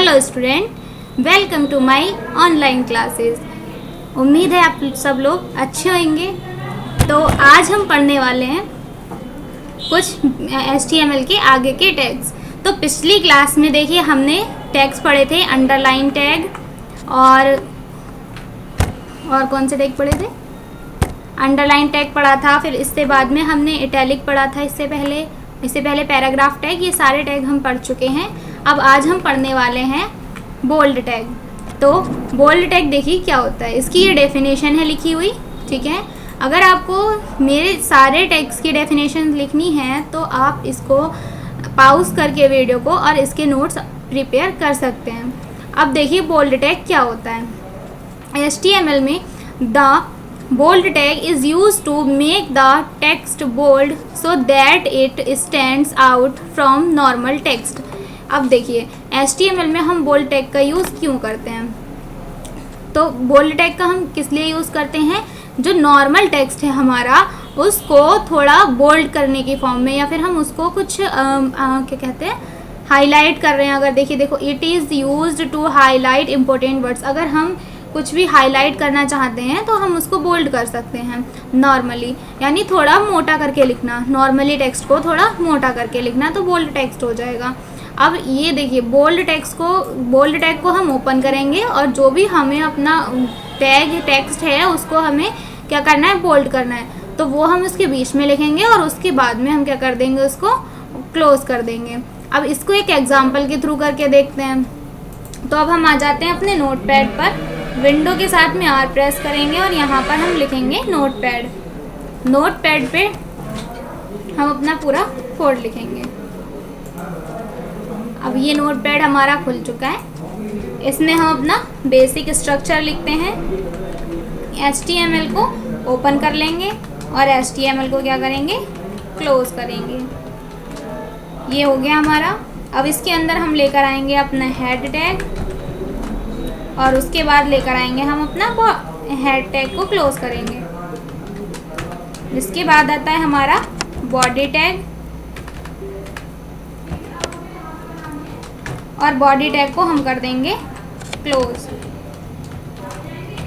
Hello student, welcome to my online classes. उम्मीद है आप सब लोग अच्छे होंगे। तो आज हम पढ़ने वाले हैं कुछ HTML के आगे के टैग्स। तो पिछली क्लास में देखिए हमने टैग्स पढ़े थे, अंडरलाइन टैग और कौन से टैग पढ़े थे? अंडरलाइन टैग पढ़ा था। फिर इससे बाद में हमने इटैलिक पढ़ा था। इससे पहले पैराग्राफ टैग। ये सारे टैग हम पढ़ चुके हैं। अब आज हम पढ़ने वाले हैं बोल्ड टैग। तो बोल्ड टैग देखिए क्या होता है, इसकी ये डेफिनेशन है लिखी हुई, ठीक है। अगर आपको मेरे सारे टैग्स की डेफिनेशन लिखनी है तो आप इसको पॉज करके वीडियो को और इसके नोट्स प्रिपेयर कर सकते हैं। अब देखिए बोल्ड टैग क्या होता है। HTML में the bold tag is used to make the text bold so that it stands out from normal text। अब देखिए HTML में हम bold tag का यूज़ क्यों करते हैं? तो bold tag का हम किस लिए यूज़ करते हैं? जो नॉर्मल टेक्स्ट है हमारा उसको थोड़ा बोल्ड करने की फॉर्म में, या फिर हम उसको कुछ क्या कहते हैं, हाईलाइट कर रहे हैं। अगर देखो it is used to highlight important words. अगर हम कुछ भी हाईलाइट करना चाहते हैं तो हम उसको बोल्ड कर सकते हैं नॉर्मली, यानी थोड़ा मोटा करके लिखना। नॉर्मली टेक्स्ट को थोड़ा मोटा करके लिखना तो बोल्ड टेक्स्ट हो जाएगा। अब ये देखिए बोल्ड टैग को हम ओपन करेंगे और जो भी हमें अपना टेक्स्ट है उसको हमें क्या करना है, बोल्ड करना है। तो वो हम उसके बीच में लिखेंगे और उसके बाद में हम क्या कर देंगे, उसको क्लोज कर देंगे। अब इसको एक एग्जाम्पल के थ्रू करके देखते हैं। तो अब हम आ जाते हैं अपने नोटपैड पर। विंडो के साथ में R प्रेस करेंगे और यहाँ पर हम लिखेंगे नोटपैड। नोटपैड पे हम अपना पूरा कोड लिखेंगे। अब ये नोटपैड हमारा खुल चुका है। इसमें हम अपना बेसिक स्ट्रक्चर लिखते हैं। HTML को ओपन कर लेंगे और HTML को क्या करेंगे, क्लोज करेंगे। ये हो गया हमारा। अब इसके अंदर हम लेकर आएंगे अपना हेड टैग और उसके बाद लेकर आएंगे हम अपना हेड टैग को क्लोज करेंगे। इसके बाद आता है हमारा बॉडी टैग और बॉडी टैग को हम कर देंगे क्लोज।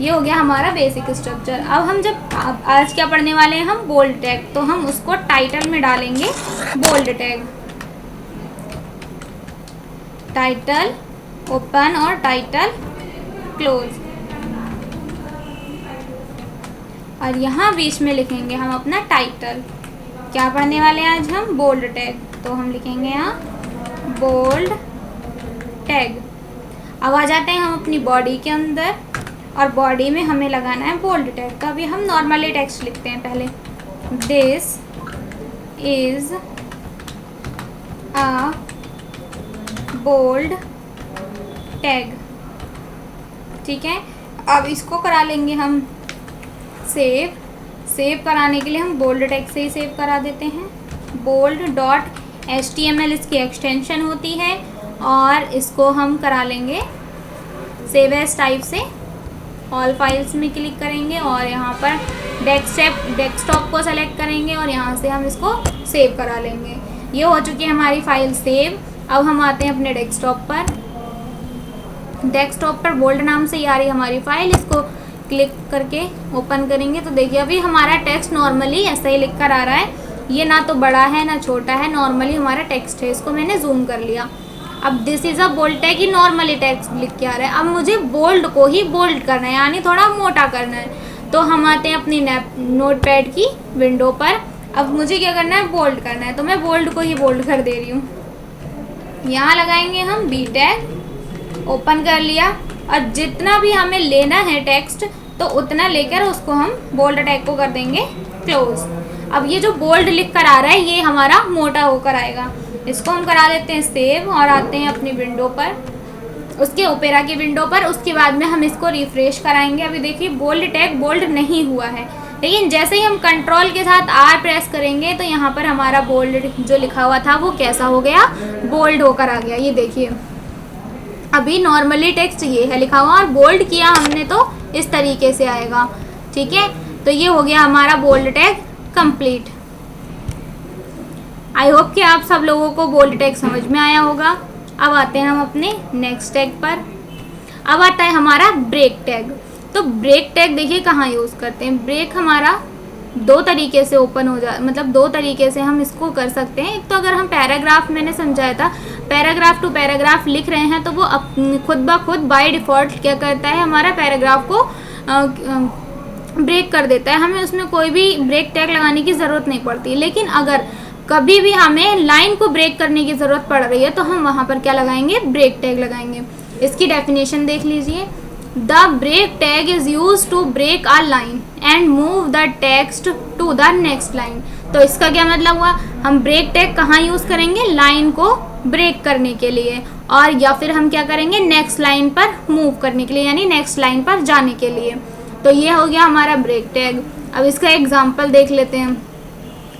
ये हो गया हमारा बेसिक स्ट्रक्चर। अब आज क्या पढ़ने वाले हैं हम, बोल्ड टैग। तो हम उसको टाइटल में डालेंगे बोल्ड टैग। टाइटल ओपन और टाइटल क्लोज, और यहाँ बीच में लिखेंगे हम अपना टाइटल। क्या पढ़ने वाले हैं आज हम, बोल्ड टैग। तो हम लिखेंगे यहाँ बोल्ड टैग। अब आ जाते हैं हम अपनी बॉडी के अंदर और बॉडी में हमें लगाना है बोल्ड टैग का। अभी हम नॉर्मली टेक्स्ट लिखते हैं पहले। This is a bold tag, ठीक है। अब इसको करा लेंगे हम सेव कराने के लिए हम बोल्ड टैग से ही सेव करा देते हैं। bold.html इसकी एक्सटेंशन होती है और इसको हम करा लेंगे सेव एज टाइप से। ऑल फाइल्स में क्लिक करेंगे और यहाँ पर डेस्कटॉप को सेलेक्ट करेंगे और यहाँ से हम इसको सेव करा लेंगे। ये हो चुकी है हमारी फाइल सेव। अब हम आते हैं अपने डेस्कटॉप पर बोल्ड नाम से ही आ रही हमारी फाइल। इसको क्लिक करके ओपन करेंगे तो देखिए अभी हमारा टेक्स्ट नॉर्मली ऐसा ही लिख कर आ रहा है। ये ना तो बड़ा है ना छोटा है, नॉर्मली हमारा टेक्स्ट है। इसको मैंने जूम कर लिया। अब this is a bold tag ही नॉर्मली टेक्स्ट लिख के आ रहा है। अब मुझे बोल्ड को ही बोल्ड करना है, यानी थोड़ा मोटा करना है। तो हम आते हैं अपनी नोटपैड की विंडो पर। अब मुझे क्या करना है, बोल्ड करना है। तो मैं बोल्ड को ही बोल्ड कर दे रही हूँ। यहाँ लगाएंगे हम बी टैग, ओपन कर लिया और जितना भी हमें लेना है टेक्स्ट तो उतना लेकर उसको हम बोल्ड टैग को कर देंगे क्लोज। अब ये जो बोल्ड लिख कर आ रहा है ये हमारा मोटा होकर आएगा। इसको हम करा लेते हैं सेव और आते हैं अपनी विंडो पर, उसके ओपेरा की विंडो पर। उसके बाद में हम इसको रिफ्रेश कराएंगे। अभी देखिए बोल्ड टैग बोल्ड नहीं हुआ है, लेकिन जैसे ही हम कंट्रोल के साथ R प्रेस करेंगे तो यहाँ पर हमारा बोल्ड जो लिखा हुआ था वो कैसा हो गया, बोल्ड होकर आ गया। ये देखिए अभी नॉर्मली टेक्स्ट ये है लिखा हुआ और बोल्ड किया हमने तो इस तरीके से आएगा, ठीक है। तो ये हो गया हमारा bold tag complete. I hope कि आप सब लोगों को बोल्ड टैग समझ में आया होगा। अब आते हैं हम अपने नेक्स्ट टैग पर। अब आता है हमारा ब्रेक टैग। तो ब्रेक टैग देखिए कहाँ यूज़ करते हैं। ब्रेक हमारा दो तरीके से ओपन हो जा मतलब दो तरीके से हम इसको कर सकते हैं। एक तो अगर हम पैराग्राफ, मैंने समझाया था, पैराग्राफ टू पैराग्राफ लिख रहे हैं तो वो खुद ब खुद बाय डिफ़ॉल्ट क्या करता है, हमारा पैराग्राफ को ब्रेक कर देता है। हमें उसमें कोई भी ब्रेक टैग लगाने की ज़रूरत नहीं पड़ती। लेकिन अगर कभी भी हमें लाइन को ब्रेक करने की ज़रूरत पड़ रही है तो हम वहाँ पर क्या लगाएंगे, ब्रेक टैग लगाएंगे। इसकी डेफिनेशन देख लीजिए। The break tag is use to break a line and move the text to the next line. तो इसका क्या मतलब हुआ, हम ब्रेक टैग कहाँ यूज़ करेंगे, लाइन को ब्रेक करने के लिए, और या फिर हम क्या करेंगे, नेक्स्ट लाइन पर मूव करने के लिए, यानी नेक्स्ट लाइन पर जाने के लिए। तो ये हो गया हमारा ब्रेक टैग। अब इसका एग्जाम्पल देख लेते हैं।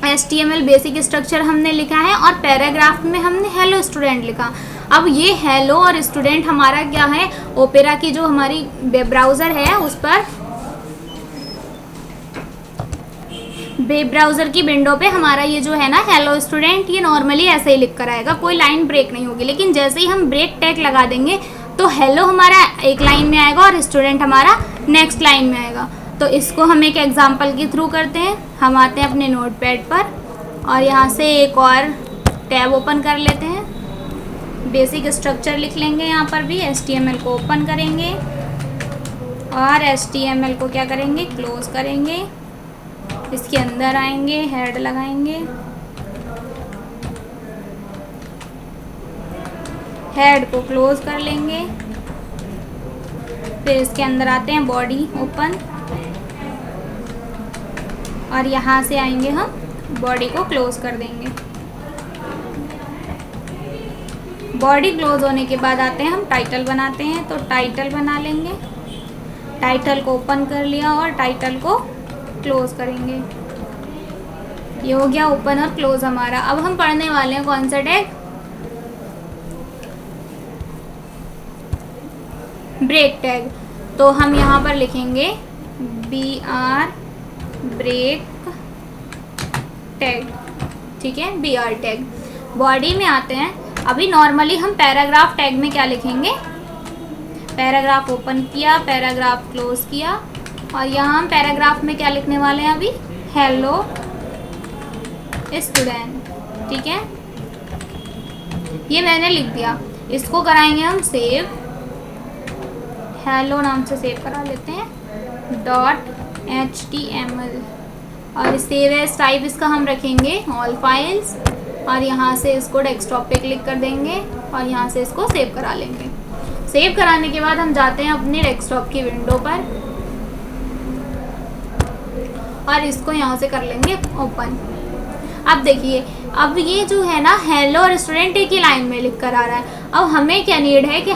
HTML बेसिक स्ट्रक्चर हमने लिखा है और पैराग्राफ में हमने हेलो स्टूडेंट लिखा। अब ये हेलो और स्टूडेंट हमारा क्या है, ओपेरा की जो हमारी वेब ब्राउज़र है उस पर, वेब ब्राउज़र की विंडो पे हमारा ये जो है ना हेलो स्टूडेंट, ये नॉर्मली ऐसे ही लिख कर आएगा, कोई लाइन ब्रेक नहीं होगी। लेकिन जैसे ही हम ब्रेक टैग लगा देंगे तो हेलो हमारा एक लाइन में आएगा और स्टूडेंट हमारा नेक्स्ट लाइन में आएगा। तो इसको हम एक एग्जांपल के थ्रू करते हैं। हम आते हैं अपने नोटपैड पर और यहाँ से एक और टैब ओपन कर लेते हैं। बेसिक स्ट्रक्चर लिख लेंगे, यहाँ पर भी HTML को ओपन करेंगे और HTML को क्या करेंगे, क्लोज करेंगे। इसके अंदर आएंगे, हेड लगाएंगे, हेड को क्लोज कर लेंगे। फिर इसके अंदर आते हैं, बॉडी ओपन, और यहाँ से आएंगे हम बॉडी को क्लोज कर देंगे। बॉडी क्लोज होने के बाद आते हैं हम टाइटल बनाते हैं। तो टाइटल बना लेंगे, टाइटल को ओपन कर लिया और टाइटल को क्लोज करेंगे। ये हो गया ओपन और क्लोज हमारा। अब हम पढ़ने वाले हैं कौन सा टैग, ब्रेक टैग। तो हम यहाँ पर लिखेंगे BR ब्रेक टैग, ठीक है, BR टैग। बॉडी में आते हैं। अभी नॉर्मली हम पैराग्राफ टैग में क्या लिखेंगे, पैराग्राफ ओपन किया, पैराग्राफ क्लोज किया, और यहाँ हम पैराग्राफ में क्या लिखने वाले हैं अभी, हेलो स्टूडेंट, ठीक है। ये मैंने लिख दिया। इसको कराएंगे हम सेव, हेलो नाम से सेव करा लेते हैं, .html, और सेव एज टाइप इसका हम रखेंगे ऑल फाइल्स, और यहाँ से इसको डेस्कटॉप पे क्लिक कर देंगे और यहाँ से इसको सेव करा लेंगे। सेव कराने के बाद हम जाते हैं अपने डेस्कटॉप की विंडो पर और इसको यहाँ से कर लेंगे ओपन। अब देखिए, अब ये जो है ना हेलो और स्टूडेंट एक ही लाइन में लिख कर आ रहा है। अब हमें क्या नीड है कि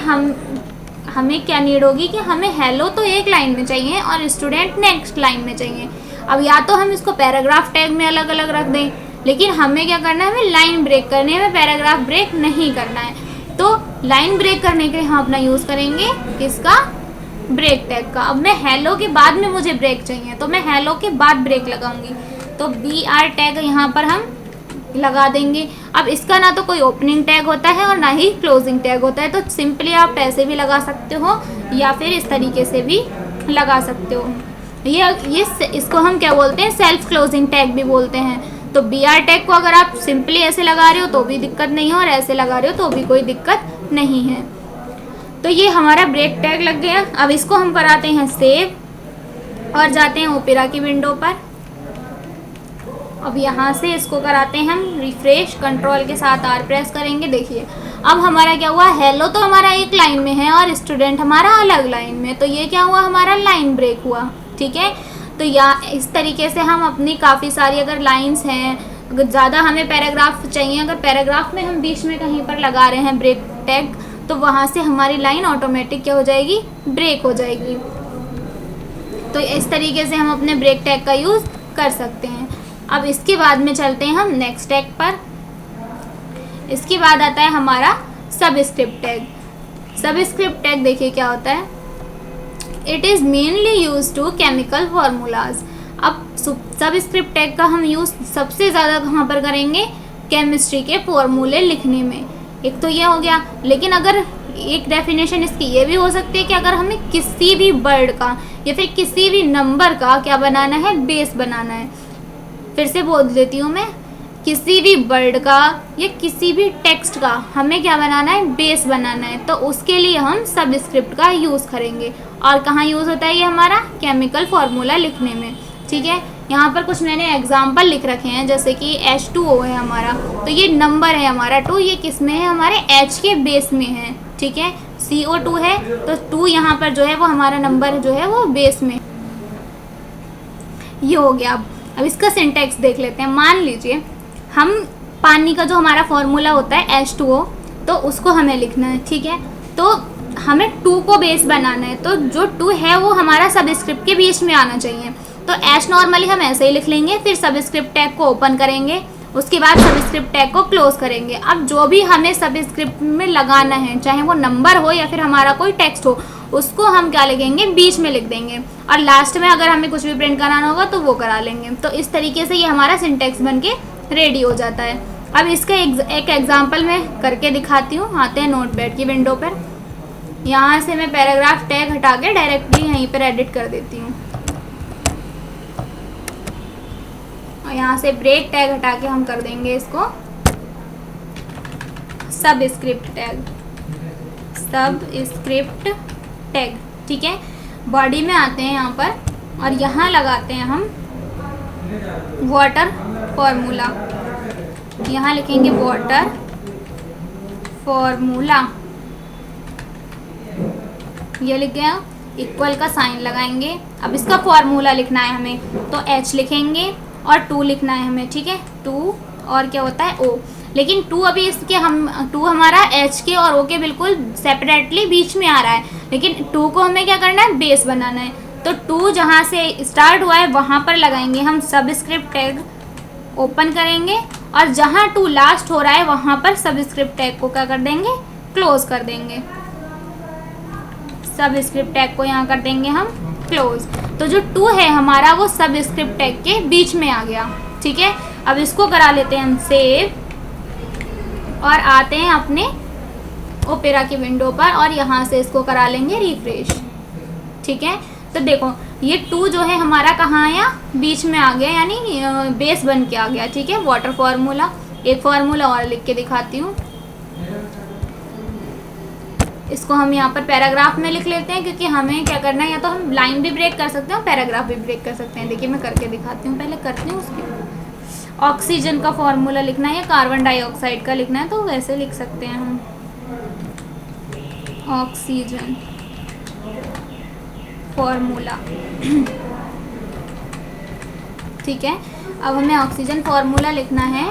हमें क्या नीड होगी कि हमें हेलो तो एक लाइन में चाहिए और स्टूडेंट नेक्स्ट लाइन में चाहिए। अब या तो हम इसको पैराग्राफ टैग में अलग अलग रख दें, लेकिन हमें क्या करना है, हमें लाइन ब्रेक करनी है, हमें पैराग्राफ ब्रेक नहीं करना है। तो लाइन ब्रेक करने के लिए हम अपना यूज़ करेंगे किसका, ब्रेक टैग का। अब मैं हेलो के बाद में मुझे ब्रेक चाहिए तो मैं हेलो के बाद ब्रेक लगाऊंगी, तो BR टैग यहाँ पर हम लगा देंगे। अब इसका ना तो कोई ओपनिंग टैग होता है और ना ही क्लोजिंग टैग होता है, तो सिंपली आप ऐसे भी लगा सकते हो या फिर इस तरीके से भी लगा सकते हो। ये इसको हम क्या बोलते हैं, सेल्फ क्लोजिंग टैग भी बोलते हैं। तो BR टैग को अगर आप सिंपली ऐसे लगा रहे हो तो भी दिक्कत नहीं है और ऐसे लगा रहे हो तो भी कोई दिक्कत नहीं है। तो ये हमारा ब्रेक टैग लग गया। अब इसको हम कराते हैं सेव और जाते हैं ओपेरा की विंडो पर। अब यहाँ से इसको कराते हैं हम रिफ्रेश, कंट्रोल के साथ R प्रेस करेंगे। देखिए अब हमारा क्या हुआ, हेलो तो हमारा एक लाइन में है और स्टूडेंट हमारा अलग लाइन में, तो ये क्या हुआ, हमारा लाइन ब्रेक हुआ, ठीक है। तो या इस तरीके से हम अपनी काफ़ी सारी अगर लाइंस हैं, अगर ज़्यादा हमें पैराग्राफ चाहिए, अगर पैराग्राफ में हम बीच में कहीं पर लगा रहे हैं ब्रेक टैग, तो वहाँ से हमारी लाइन ऑटोमेटिक क्या हो जाएगी, ब्रेक हो जाएगी। तो इस तरीके से हम अपने ब्रेक टैग का यूज़ कर सकते हैं। अब इसके बाद में चलते हैं हम नेक्स्ट टैग पर। इसके बाद आता है हमारा सबस्क्रिप्ट टैग। सबस्क्रिप्ट टैग देखिए क्या होता है, it is mainly use to chemical formulas. अब सबस्क्रिप्ट टैग का हम यूज़ सबसे ज़्यादा कहाँ पर करेंगे, केमिस्ट्री के फॉर्मूले लिखने में। एक तो ये हो गया। लेकिन अगर एक डेफिनेशन इसकी ये भी हो सकती है कि अगर हमें किसी भी वर्ड का या फिर किसी भी नंबर का क्या बनाना है, बेस बनाना है। फिर से बोल देती हूँ मैं, किसी भी वर्ड का या किसी भी टेक्स्ट का हमें क्या बनाना है, बेस बनाना है। तो उसके लिए हम सबस्क्रिप्ट का यूज़ करेंगे। और कहाँ यूज़ होता है ये हमारा, केमिकल फार्मूला लिखने में। ठीक है, यहाँ पर कुछ मैंने एग्जाम्पल लिख रखे हैं, जैसे कि H2O है हमारा, तो ये नंबर है हमारा 2, ये किस में है, हमारे H के बेस में है। ठीक है, CO2 है तो 2 यहाँ पर जो है वो हमारा नंबर जो है वो बेस में। ये हो गया। अब इसका सिंटेक्स देख लेते हैं। मान लीजिए हम पानी का जो हमारा फॉर्मूला होता है H2O, तो उसको हमें लिखना है। ठीक है, तो हमें 2 को बेस बनाना है, तो जो 2 है वो हमारा सबस्क्रिप्ट के बीच में आना चाहिए। तो H नॉर्मली हम ऐसे ही लिख लेंगे, फिर सबस्क्रिप्ट टैग को ओपन करेंगे, उसके बाद सबस्क्रिप्ट टैग को क्लोज करेंगे। अब जो भी हमें सबस्क्रिप्ट में लगाना है, चाहे वो नंबर हो या फिर हमारा कोई टेक्स्ट हो, उसको हम क्या लिखेंगे, बीच में लिख देंगे। और लास्ट में अगर हमें कुछ भी प्रिंट कराना होगा तो वो करा लेंगे। तो इस तरीके से ये हमारा सिंटेक्स बन के रेडी हो जाता है। अब इसका एक एग्जाम्पल मैं करके दिखाती हूँ। आते हैं नोटपैड की विंडो पर। यहाँ से मैं पैराग्राफ टैग हटा के डायरेक्टली यहीं पर एडिट कर देती हूँ। और यहाँ से ब्रेक टैग हटा के हम कर देंगे इसको सबस्क्रिप्ट टैग, सबस्क्रिप्ट टैग। ठीक है, बॉडी में आते हैं यहाँ पर और यहाँ लगाते हैं हम वाटर फॉर्मूला। यहाँ लिखेंगे वाटर फॉर्मूला, ये लिख गया। इक्वल का साइन लगाएंगे। अब इसका फॉर्मूला लिखना है हमें, तो H लिखेंगे और 2 लिखना है हमें। ठीक है, 2 और क्या होता है O, लेकिन 2 अभी इसके हम 2 हमारा H के और O के बिल्कुल सेपरेटली बीच में आ रहा है, लेकिन 2 को हमें क्या करना है, बेस बनाना है। तो 2 जहाँ से स्टार्ट हुआ है वहाँ पर लगाएंगे हम सबस्क्रिप्ट टैग, ओपन करेंगे और जहाँ 2 लास्ट हो रहा है वहाँ पर सबस्क्रिप्ट टैग को क्या कर देंगे, क्लोज कर देंगे। सबस्क्रिप्ट टैग को यहाँ कर देंगे हम क्लोज। तो जो 2 है हमारा वो सबस्क्रिप्ट टैग के बीच में आ गया। ठीक है, अब इसको करा लेते हैं हम सेव और आते हैं अपने ओपेरा की विंडो पर और यहाँ से इसको करा लेंगे रिफ्रेश। ठीक है, तो देखो ये 2 जो है हमारा कहाँ आया, बीच में आ गया, यानी बेस बन के आ गया। ठीक है, वाटर फार्मूला। एक फार्मूला और लिख के दिखाती हूँ। इसको हम यहाँ पर पैराग्राफ में लिख लेते हैं, क्योंकि हमें क्या करना है, या तो हम लाइन भी ब्रेक कर सकते हैं, पैराग्राफ भी ब्रेक कर सकते हैं। देखिए मैं करके दिखाती हूँ, पहले करती हूँ उसकी। ऑक्सीजन का फॉर्मूला लिखना है या कार्बन डाइऑक्साइड का लिखना है, तो वैसे लिख सकते हैं हम ऑक्सीजन फॉर्मूला। ठीक है, अब हमें ऑक्सीजन फॉर्मूला लिखना है